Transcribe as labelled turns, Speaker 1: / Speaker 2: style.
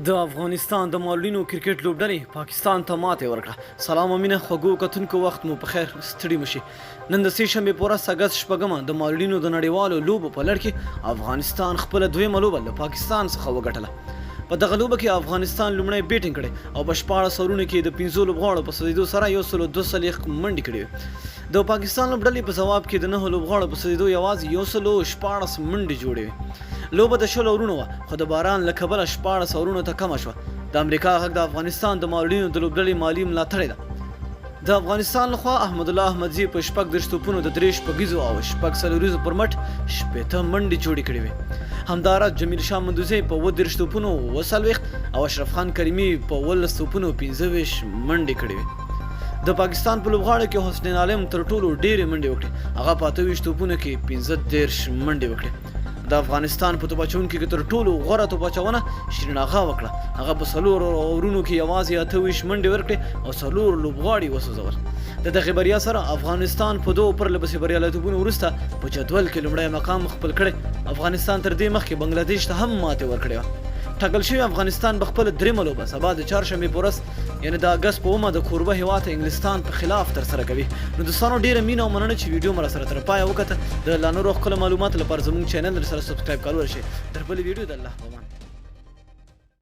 Speaker 1: د افغانستان د مالونو کرکټ لوبډلې پاکستان ته ماتې ورکړه. سلام امینه خوږو کتونکو، وخت مو په خیر، ستړي مشي. نن د سې شنبې په ورځ اګست شپږمه د مالونو د نړیوالو لوبو په لړ کې افغانستان خپله دویمه لوبه له پاکستان څخه وګټله. په دغه لوبه کې افغانستان لومړی بیټینګ کړی او په 14 اورونو کې د 15 لوبغاړو په سدیدو سره 142 منډې کړې. د پاکستان لوبډلې په ځواب کې د 9 لوبغاړو په سدیدو یوازې 114 منډې جوړې. لوبه د 10 اورونو وه، خو د باران له کبله 14 اورونو ته کمه شوه. د امریکا غږ د افغانستان د مالونو د لوبډلې مالي ملاتړې ده. د افغانستان لخوا احمد الله احمدزي په 14 توپونو د 3 شپږیزو او 4 څلوریزو پر مټ 18 منډې جوړې کړې وې. همداراز جمیل شاه مندوزی په 30 توپونو 40 او اشرف خان کریمي په 19 توپونو 15 منډې کړې وې. د پاکستان په لوبغاړو کې حسین عالم تر ټولو ډېرې منډې وکړې، هغه په 28 توپونو کې 15 منډې وکړې. د افغانستان په توپ اچوونکو کې تر ټولو غوره توپ اچونه شیرین اغا وکړه، هغه په 4 اورونو کې یوازې 28 منډې ورکړې او 4 لوبغاړي وسوځول. د دغې بریا سره افغانستان په 2 پرلهپسې بریالیتوبونو وروسته په جدول کې لومړی مقام خپل کړی. افغانستان تر دې مخکې بنګلادیش ته هم ماتې ورکړې وه. ټاکل شوی افغانستان به خپله درېیمه لوبه سبا د چهارشنبې په ورځ یعنې د اګست په 9 د کوربه هېواد انګلستان په خلاف ترسره کوي. نو دوستانو، ډېره مینه او مننه چې ویډیو مو راسره تر پایه وکته. د لا نورو ښکلو معلوماتو لپاره زموږ چینل سره سبسکرایب کول ورشئ. تر بلې ویډیو د الله په امان.